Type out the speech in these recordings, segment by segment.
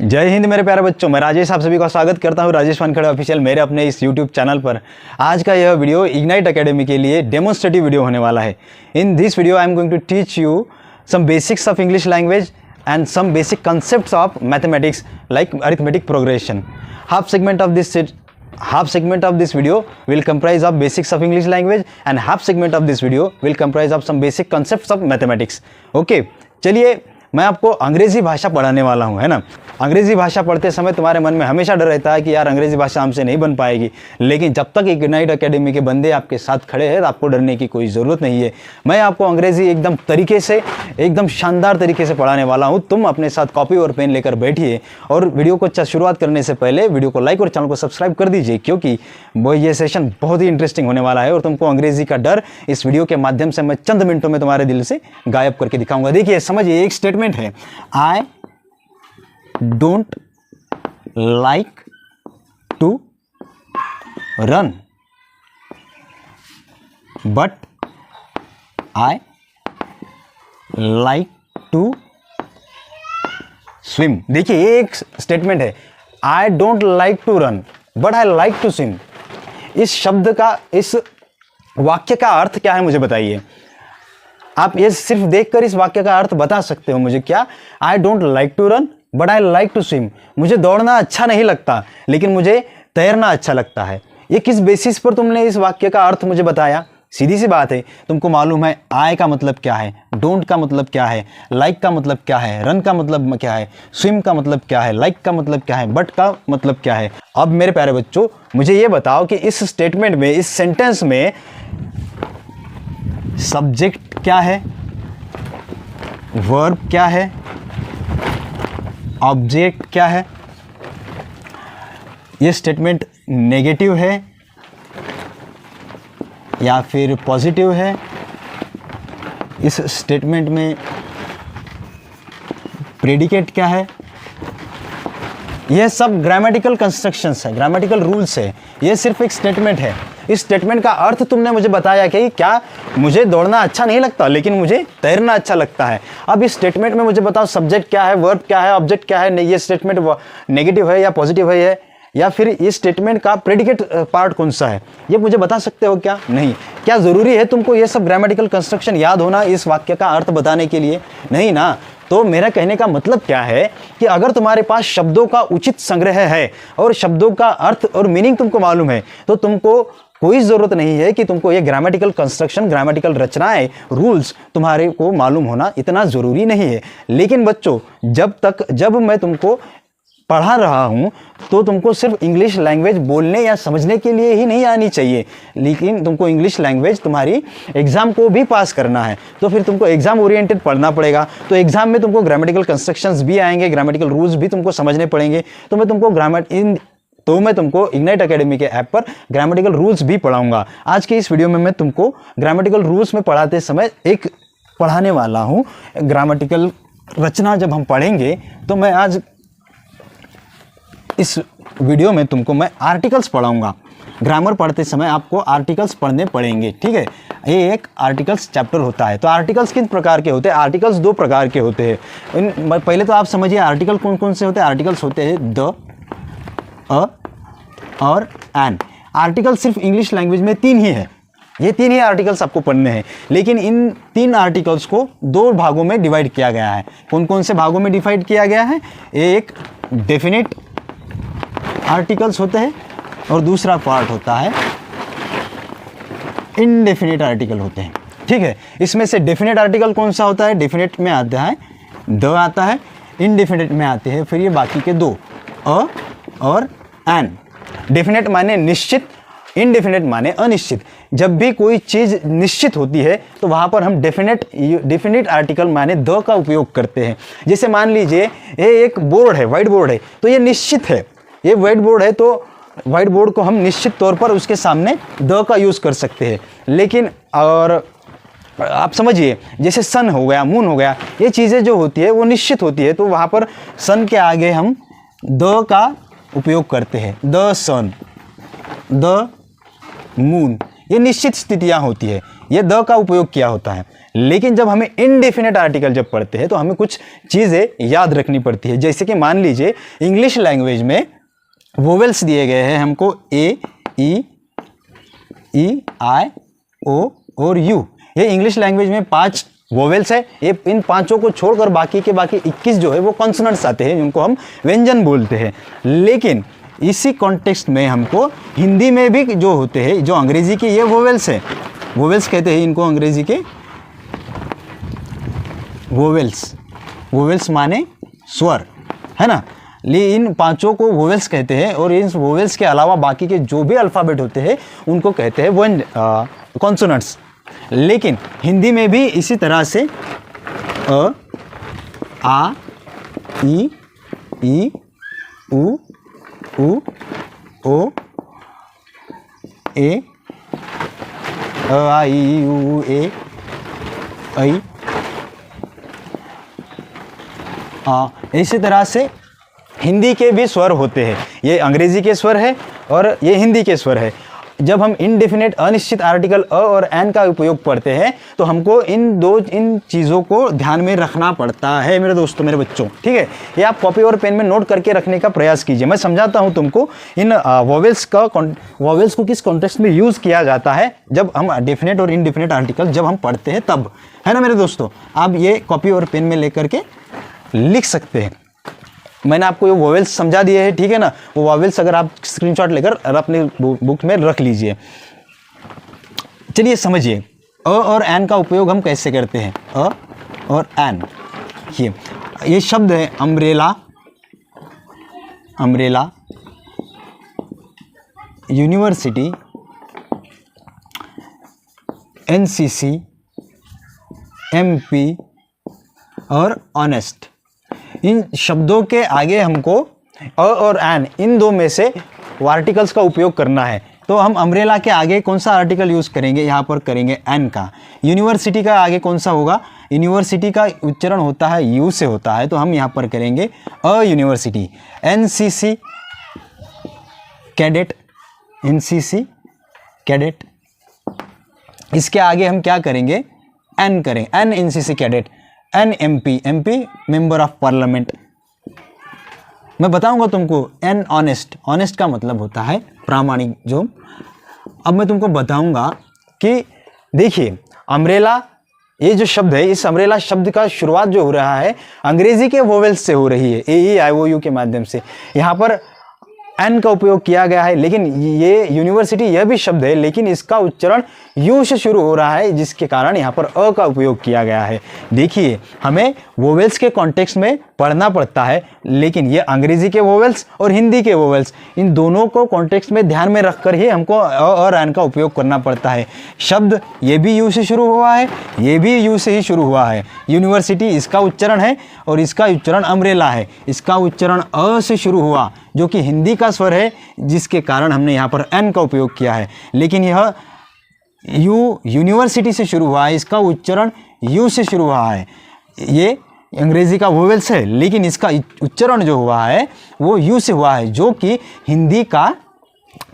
जय हिंद मेरे प्यारे बच्चों, मैं राजेश आप सभी का स्वागत करता हूं राजेश वानखेड़े ऑफिशियल मेरे अपने इस यूट्यूब चैनल पर। आज का यह वीडियो इग्नाइट एकेडमी के लिए डेमोन्स्ट्रेटिव वीडियो होने वाला है। In this video I am going to teach you some basics of English language and some basic concepts of mathematics like arithmetic progression. Half segment of this video will comprise of basics of English language and half segment of this video will comprise of some basic concepts of mathematics. Okay, चलिए मैं आपको अंग्रेज़ी भाषा पढ़ाने वाला हूँ, है ना। अंग्रेज़ी भाषा पढ़ते समय तुम्हारे मन में हमेशा डर रहता है कि यार अंग्रेज़ी भाषा हमसे नहीं बन पाएगी, लेकिन जब तक इग्नाइट एकेडमी के बंदे आपके साथ खड़े हैं आपको डरने की कोई ज़रूरत नहीं है। मैं आपको अंग्रेज़ी एकदम तरीके से, एकदम शानदार तरीके से पढ़ाने वाला हूँ। तुम अपने साथ कॉपी और पेन लेकर बैठिए और वीडियो को शुरुआत करने से पहले वीडियो को लाइक और चैनल को सब्सक्राइब कर दीजिए, क्योंकि वो ये सेशन बहुत ही इंटरेस्टिंग होने वाला है और तुमको अंग्रेज़ी का डर इस वीडियो के माध्यम से मैं चंद मिनटों में तुम्हारे दिल से गायब करके दिखाऊंगा। देखिए समझिए, एक स्टेटमेंट है, I don't like to run but I like to swim। देखिए ये एक स्टेटमेंट है, I don't like to run but I like to swim। इस शब्द का, इस वाक्य का अर्थ क्या है मुझे बताइए। आप ये सिर्फ देखकर इस वाक्य का अर्थ बता सकते हो मुझे क्या। I don't like to run but I like to swim. मुझे दौड़ना अच्छा नहीं लगता लेकिन मुझे तैरना अच्छा लगता है। ये किस बेसिस पर तुमने इस वाक्य का अर्थ मुझे बताया। सीधी सी बात है, तुमको मालूम है आई का मतलब क्या है, डोंट का मतलब क्या है, लाइक का मतलब क्या है, रन का मतलब क्या है, स्विम का मतलब क्या है, लाइक का मतलब क्या है, बट का मतलब क्या है। अब मेरे प्यारे बच्चों मुझे ये बताओ कि इस स्टेटमेंट में, इस सेंटेंस में सब्जेक्ट क्या है, वर्ब क्या है, ऑब्जेक्ट क्या है। ये स्टेटमेंट नेगेटिव है या फिर पॉजिटिव है। इस स्टेटमेंट में प्रेडिकेट क्या है। यह सब ग्रामेटिकल कंस्ट्रक्शंस है, ग्रामेटिकल रूल्स है। यह सिर्फ एक स्टेटमेंट है। इस स्टेटमेंट का अर्थ तुमने मुझे बताया कि क्या मुझे दौड़ना अच्छा नहीं लगता लेकिन मुझे तैरना अच्छा लगता है। अब इस स्टेटमेंट में मुझे बताओ सब्जेक्ट क्या है, वर्ब क्या है, ऑब्जेक्ट क्या है। ये स्टेटमेंट नेगेटिव है या पॉजिटिव है या फिर इस स्टेटमेंट का प्रेडिकेट पार्ट कौन सा है, ये मुझे बता सकते हो क्या। नहीं। क्या ज़रूरी है तुमको ये सब ग्रामेटिकल कंस्ट्रक्शन याद होना इस वाक्य का अर्थ बताने के लिए? नहीं ना। तो मेरा कहने का मतलब क्या है कि अगर तुम्हारे पास शब्दों का उचित संग्रह है और शब्दों का अर्थ और मीनिंग तुमको मालूम है तो तुमको कोई ज़रूरत नहीं है कि तुमको ये ग्रामेटिकल कंस्ट्रक्शन, ग्रामेटिकल रचनाएं, रूल्स तुम्हारे को मालूम होना इतना ज़रूरी नहीं है। लेकिन बच्चों जब मैं तुमको पढ़ा रहा हूँ तो तुमको सिर्फ इंग्लिश लैंग्वेज बोलने या समझने के लिए ही नहीं आनी चाहिए, लेकिन तुमको इंग्लिश लैंग्वेज तुम्हारी एग्ज़ाम को भी पास करना है। तो फिर तुमको एग्ज़ाम ओरिएंटेड पढ़ना पड़ेगा। तो एग्ज़ाम में तुमको ग्रामेटिकल कंस्ट्रक्शंस भी आएंगे, ग्रामेटिकल रूल्स भी तुमको समझने पड़ेंगे। तो मैं तुमको इग्नाइट एकेडमी के ऐप पर ग्रामेटिकल रूल्स भी पढ़ाऊंगा। आज के इस वीडियो में मैं तुमको ग्रामेटिकल रूल्स में पढ़ाते समय एक पढ़ाने वाला हूँ। ग्रामेटिकल रचना जब हम पढ़ेंगे तो मैं आज इस वीडियो में तुमको मैं आर्टिकल्स पढ़ाऊंगा। ग्रामर पढ़ते समय आपको आर्टिकल्स पढ़ने पड़ेंगे, ठीक है। ये एक आर्टिकल्स चैप्टर होता है। तो आर्टिकल्स किन प्रकार के होते हैं? आर्टिकल्स दो प्रकार के होते हैं। पहले तो आप समझिए आर्टिकल कौन कौन से होते हैं। आर्टिकल्स होते हैं द, अ और एन। आर्टिकल सिर्फ इंग्लिश लैंग्वेज में 3 ही है। ये 3 ही आर्टिकल्स आपको पढ़ने हैं, लेकिन इन 3 आर्टिकल्स को 2 भागों में डिवाइड किया गया है। कौन कौन से भागों में डिवाइड किया गया है? एक डेफिनेट आर्टिकल्स होते हैं और दूसरा पार्ट होता है इनडेफिनेट आर्टिकल होते हैं, ठीक है। इसमें से डेफिनेट आर्टिकल कौन सा होता है? डेफिनेट में आता है द आता है, इनडेफिनेट में आते हैं फिर ये बाकी के 2 अ और एन। डेफिनेट माने निश्चित, इनडेफिनेट माने अनिश्चित। जब भी कोई चीज़ निश्चित होती है तो वहाँ पर हम डेफिनेट आर्टिकल माने द का उपयोग करते हैं। जैसे मान लीजिए ये एक बोर्ड है, वाइट बोर्ड है, तो ये निश्चित है। ये वाइट बोर्ड है तो वाइट बोर्ड को हम निश्चित तौर पर उसके सामने द का यूज़ कर सकते हैं। लेकिन और आप समझिए जैसे सन हो गया, मून हो गया, ये चीज़ें जो होती है वो निश्चित होती है, तो वहाँ पर सन के आगे हम द का उपयोग करते हैं। द सन, द मून, ये निश्चित स्थितियाँ होती है, ये द का उपयोग किया होता है। लेकिन जब हमें इनडेफिनेट आर्टिकल जब पढ़ते हैं तो हमें कुछ चीज़ें याद रखनी पड़ती है। जैसे कि मान लीजिए इंग्लिश लैंग्वेज में वोवेल्स दिए गए हैं हमको ए, ई, आई, ओ और यू। ये इंग्लिश लैंग्वेज में 5 वोवेल्स है। ये इन 5 को छोड़कर बाकी 21 जो है वो कॉन्सोनेंट्स आते हैं, जिनको हम व्यंजन बोलते हैं। लेकिन इसी कॉन्टेक्स्ट में हमको हिंदी में भी जो होते हैं, जो अंग्रेजी के ये वोवेल्स है, वोवेल्स कहते हैं इनको अंग्रेजी के वोवेल्स। वोवेल्स माने स्वर, है ना। इन 5 को वोवेल्स कहते हैं और इन वोवेल्स के अलावा बाकी के जो भी अल्फ़ाबेट होते हैं उनको कहते हैं वन कॉन्सोनेंट्स। लेकिन हिंदी में भी इसी तरह से अ, आ, ई, उ, ओ, ए, आ, ई, उ, ए, ऐ, इसी तरह से हिंदी के भी स्वर होते हैं। ये अंग्रेजी के स्वर है और ये हिंदी के स्वर है। जब हम इनडेफिनेट अनिश्चित आर्टिकल अ और एन का उपयोग पढ़ते हैं तो हमको इन चीज़ों को ध्यान में रखना पड़ता है मेरे दोस्तों, मेरे बच्चों, ठीक है। ये आप कॉपी और पेन में नोट करके रखने का प्रयास कीजिए। मैं समझाता हूँ तुमको इन वोवेल्स को किस कॉन्टेक्स्ट में यूज़ किया जाता है जब हम डेफिनेट और इनडेफिनेट आर्टिकल जब हम पढ़ते हैं तब, है ना मेरे दोस्तों। आप ये कॉपी और पेन में लेकर के लिख सकते हैं। मैंने आपको ये वोवेल्स समझा दिए हैं, ठीक है ना। वो वोवेल्स अगर आप स्क्रीनशॉट लेकर अपने बुक में रख लीजिए। चलिए समझिए अ और एन का उपयोग हम कैसे करते हैं। अ और एन, ये शब्द है umbrella, umbrella, university, NCC, MP और ऑनेस्ट। इन शब्दों के आगे हमको अ और एन, इन 2 में से आर्टिकल्स का उपयोग करना है। तो हम अम्ब्रेला के आगे कौन सा आर्टिकल यूज़ करेंगे, यहाँ पर करेंगे एन का। यूनिवर्सिटी का आगे कौन सा होगा, यूनिवर्सिटी का उच्चारण होता है यू से होता है, तो हम यहाँ पर करेंगे a university. NCC cadet, NCC cadet, इसके आगे हम क्या करेंगे, एन करें, N NCC cadet. N MP, MP member of parliament. मैं बताऊंगा तुमको एन ऑनेस्ट, ऑनेस्ट का मतलब होता है प्रामाणिक। जो अब मैं तुमको बताऊंगा कि देखिए अम्ब्रेला, ये जो शब्द है, इस अम्ब्रेला शब्द का शुरुआत जो हो रहा है अंग्रेजी के वोवेल्स से हो रही है, ए, ई, आई, ओ, यू के माध्यम से। यहाँ पर एन का उपयोग किया गया है, लेकिन ये यूनिवर्सिटी यह भी शब्द है, लेकिन इसका उच्चारण यू से शुरू हो रहा है, जिसके कारण यहाँ पर अ का उपयोग किया गया है। देखिए हमें वोवेल्स के कॉन्टेक्स्ट में पढ़ना पड़ता है, लेकिन ये अंग्रेजी के वोवेल्स और हिंदी के वोवेल्स, इन दोनों को कॉन्टेक्स्ट में ध्यान में रखकर ही हमको अ और एन का उपयोग करना पड़ता है। शब्द ये भी यू से शुरू हुआ है, ये भी यू से ही शुरू हुआ है। यूनिवर्सिटी इसका उच्चारण है और इसका उच्चारण अम्ब्रेला है। इसका उच्चारण अ से शुरू हुआ, जो कि हिंदी का स्वर है, जिसके कारण हमने यहाँ पर एन का उपयोग किया है। लेकिन यह यूनिवर्सिटी से शुरू हुआ है, इसका उच्चारण यू से शुरू हुआ है। ये अंग्रेजी का वोवेल्स है, लेकिन इसका उच्चारण जो हुआ है वो यू से हुआ है, जो कि हिंदी का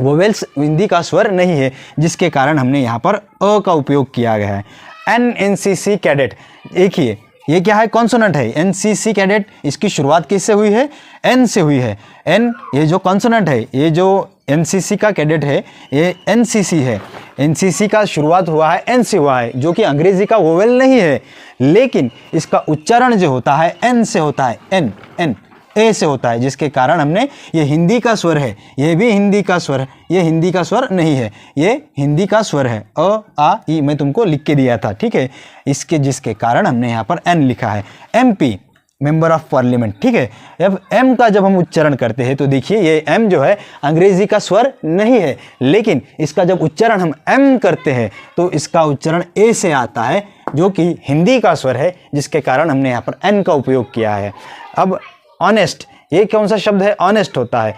वोवेल्स, हिंदी का स्वर नहीं है, जिसके कारण हमने यहाँ पर अ का उपयोग किया गया है। एनसीसी कैडेट, देखिए ये क्या है, कॉन्सोनेंट है। एनसीसी कैडेट, इसकी शुरुआत किससे हुई है, एन से हुई है। एन, ये जो कॉन्सोनेंट है, ये जो एनसीसी का कैडेट है, ये एनसीसी है। एनसीसी का शुरुआत हुआ है एन से हुआ है, जो कि अंग्रेजी का वोवेल नहीं है, लेकिन इसका उच्चारण जो होता है एन से होता है, एन, एन, ए से होता है, जिसके कारण हमने, ये हिंदी का स्वर है, ये भी हिंदी का स्वर है, ये हिंदी का स्वर नहीं है, ये हिंदी का स्वर है। अ, आ, ई मैं तुमको लिख के दिया था, ठीक है। इसके जिसके कारण हमने यहाँ पर एन लिखा है। एमपी मेंबर ऑफ पार्लियामेंट, ठीक है। अब एम का जब हम उच्चारण करते हैं तो देखिए ये एम जो है अंग्रेजी का स्वर नहीं है, लेकिन इसका जब उच्चारण हम एम करते हैं तो इसका उच्चारण ए से आता है, जो कि हिंदी का स्वर है, जिसके कारण हमने यहाँ पर एन का उपयोग किया है। अब ऑनेस्ट, ये कौन सा शब्द है, ऑनेस्ट होता है।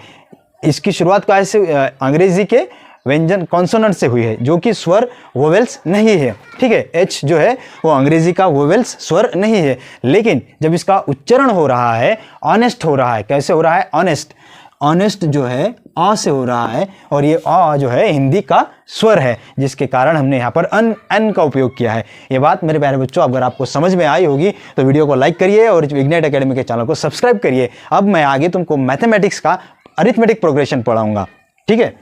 इसकी शुरुआत कैसे, अंग्रेजी के व्यंजन कॉन्सोनेंट से हुई है, जो कि स्वर वोवेल्स नहीं है, ठीक है। एच जो है वो अंग्रेजी का वोवेल्स स्वर नहीं है, लेकिन जब इसका उच्चारण हो रहा है, ऑनेस्ट हो रहा है। कैसे हो रहा है, ऑनेस्ट। ऑनेस्ट जो है अ से हो रहा है, और ये अ जो है हिंदी का स्वर है, जिसके कारण हमने यहाँ पर एन का उपयोग किया है। ये बात मेरे प्यारे बच्चों अगर आपको समझ में आई होगी तो वीडियो को लाइक करिए और इग्नाइट एकेडमी के चैनल को सब्सक्राइब करिए। अब मैं आगे तुमको मैथमेटिक्स का अरिथमेटिक प्रोग्रेशन पढ़ाऊंगा, ठीक है।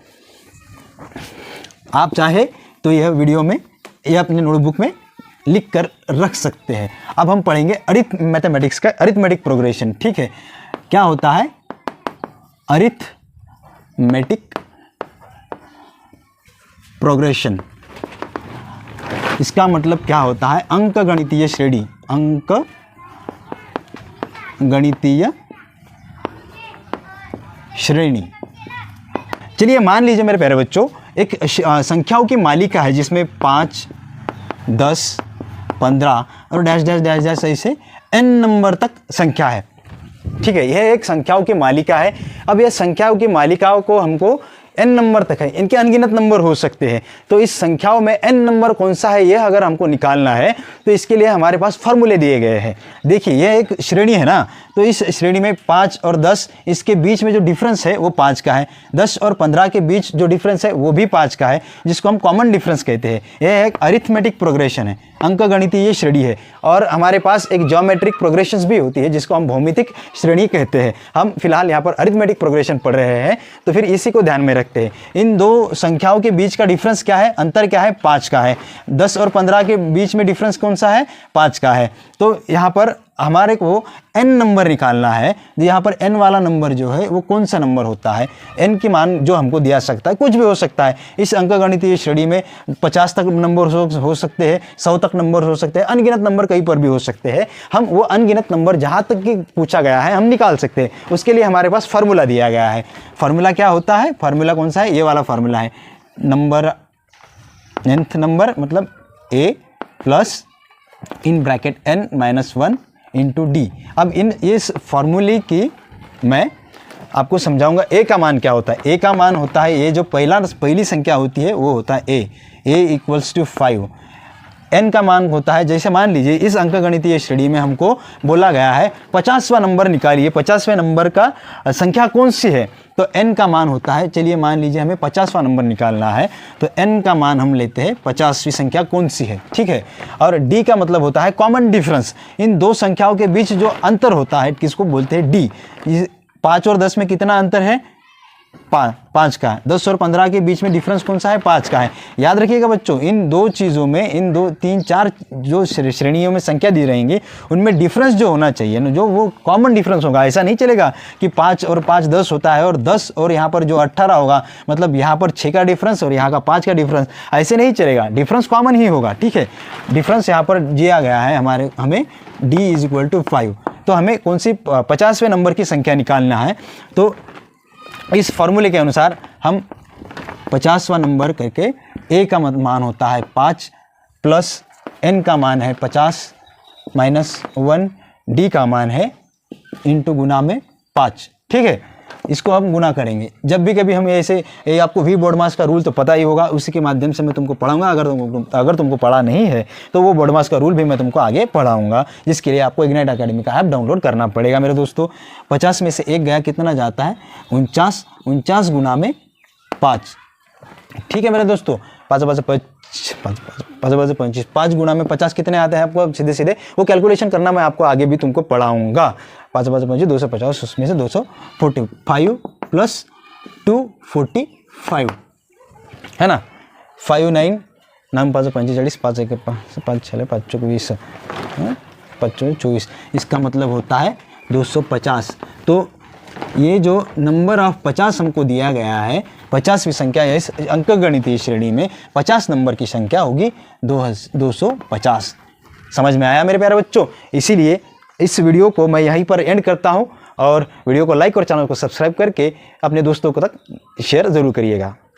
आप चाहे तो यह वीडियो में यह अपने नोटबुक में लिख कर रख सकते हैं। अब हम पढ़ेंगे मैथमेटिक्स का अरिथमेटिक प्रोग्रेशन, ठीक है। क्या होता है अरिथमेटिक प्रोग्रेशन? इसका मतलब क्या होता है? अंक गणितीय श्रेणी, अंक गणितीय श्रेणी। चलिए मान लीजिए मेरे प्यारे बच्चों एक संख्याओं की मालिका है जिसमें 5, 10, 15 और डैश डैश डैश डैश ऐसे n नंबर तक संख्या है, ठीक है। यह एक संख्याओं की मालिका है। अब यह संख्याओं की मालिकाओं को हमको n नंबर तक है, इनके अनगिनत नंबर हो सकते हैं। तो इस संख्याओं में n नंबर कौन सा है यह अगर हमको निकालना है तो इसके लिए हमारे पास फॉर्मूले दिए गए हैं। देखिए यह एक श्रेणी है ना, तो इस श्रेणी में 5 और 10 इसके बीच में जो डिफरेंस है वो 5 का है। 10 और 15 के बीच जो डिफरेंस है वो भी 5 का है, जिसको हम कॉमन डिफरेंस कहते हैं। यह एक अरिथमेटिक प्रोग्रेशन है, अंक गणितीय श्रेणी है। और हमारे पास एक ज्योमेट्रिक प्रोग्रेशंस भी होती है जिसको हम भौमितिक श्रेणी कहते हैं। हम फिलहाल यहाँ पर अरिथमेटिक प्रोग्रेशन पढ़ रहे हैं, तो फिर इसी को ध्यान में रखते हैं। इन दो संख्याओं के बीच का डिफरेंस क्या है, अंतर क्या है? 5 का है। 10 और 15 के बीच में डिफरेंस कौन सा है? 5 का है। तो यहाँ पर हमारे को n नंबर निकालना है। यहाँ पर n वाला नंबर जो है वो कौन सा नंबर होता है? n की मान जो हमको दिया सकता है, कुछ भी हो सकता है। इस अंक गणितीय श्रेणी में 50 तक नंबर हो सकते हैं, 100 तक नंबर हो सकते हैं, अनगिनत नंबर कहीं पर भी हो सकते हैं। हम वो अनगिनत नंबर जहाँ तक कि पूछा गया है हम निकाल सकते हैं। उसके लिए हमारे पास फार्मूला दिया गया है। फार्मूला क्या होता है? फार्मूला कौन सा है? ये वाला फार्मूला है। नंबर nth नंबर मतलब a plus in bracket n-1 into D. अब इस फॉर्मूले की मैं आपको समझाऊंगा। ए का मान क्या होता है? ए का मान होता है, ये जो पहली संख्या होती है वो होता है ए इक्वल्स टू 5। एन का मान होता है, जैसे मान लीजिए इस अंक गणितीय श्रेणी में हमको बोला गया है 50वां नंबर निकालिए, 50वें नंबर का संख्या कौन सी है? तो n का मान होता है, चलिए मान लीजिए हमें 50वां नंबर निकालना है, तो n का मान हम लेते हैं 50वीं संख्या कौन सी है, ठीक है। और d का मतलब होता है कॉमन डिफरेंस। इन दो संख्याओं के बीच जो अंतर होता है किसको बोलते हैं? d। 5 और 10 में कितना अंतर है? 5 का है। 10 और 15 के बीच में डिफरेंस कौन सा है? 5 का है। याद रखिएगा बच्चों, इन दो चीज़ों में, इन 2, 3, 4 जो श्रेणियों में संख्या दी रहेंगी उनमें डिफरेंस जो होना चाहिए ना, जो वो कॉमन डिफरेंस होगा। ऐसा नहीं चलेगा कि 5 और 5 10 होता है और 10 और यहाँ पर जो 18 होगा, मतलब यहाँ पर 6 का डिफरेंस और यहाँ का 5 का डिफरेंस, ऐसे नहीं चलेगा। डिफरेंस कॉमन ही होगा, ठीक है। डिफरेंस यहाँ पर दिया गया है हमें d इज इक्वल टू 5। तो हमें कौन सी 50वें नंबर की संख्या निकालना है, तो इस फॉर्मूले के अनुसार हम 50वां नंबर करके a का मान होता है 5 प्लस n का मान है 50 माइनस 1, d का मान है इंटू गुना में 5, ठीक है। इसको हम गुना करेंगे। जब भी कभी हम ऐसे, ये आपको वी बोर्डमास का रूल तो पता ही होगा, उसी के माध्यम से मैं तुमको पढ़ाऊंगा। अगर तुमको पढ़ा नहीं है तो वो बोर्डमास का रूल भी मैं तुमको आगे पढ़ाऊंगा, जिसके लिए आपको इग्नाइट एकेडमी का ऐप डाउनलोड करना पड़ेगा मेरे दोस्तों। 50 में से 1 गया, कितना जाता है? 49 गुना में 5, ठीक है मेरे दोस्तों। 5 गुना में 50 कितने आते हैं आपको? सीधे सीधे वो कैलकुलेशन करना मैं आपको आगे भी तुमको पढ़ाऊंगा। 5 250, उसमें से 245 प्लस 245 है ना। 5 9 9 5 45, 5 1 5 6 5 24, 5 24, इसका मतलब होता है 250। तो ये जो नंबर ऑफ 50 हमको दिया गया है, 50वीं संख्या इस अंक गणितीय श्रेणी में 50 नंबर की संख्या होगी 250। समझ में आया मेरे प्यारे बच्चों? इसीलिए इस वीडियो को मैं यहीं पर एंड करता हूं, और वीडियो को लाइक और चैनल को सब्सक्राइब करके अपने दोस्तों को तक शेयर ज़रूर करिएगा।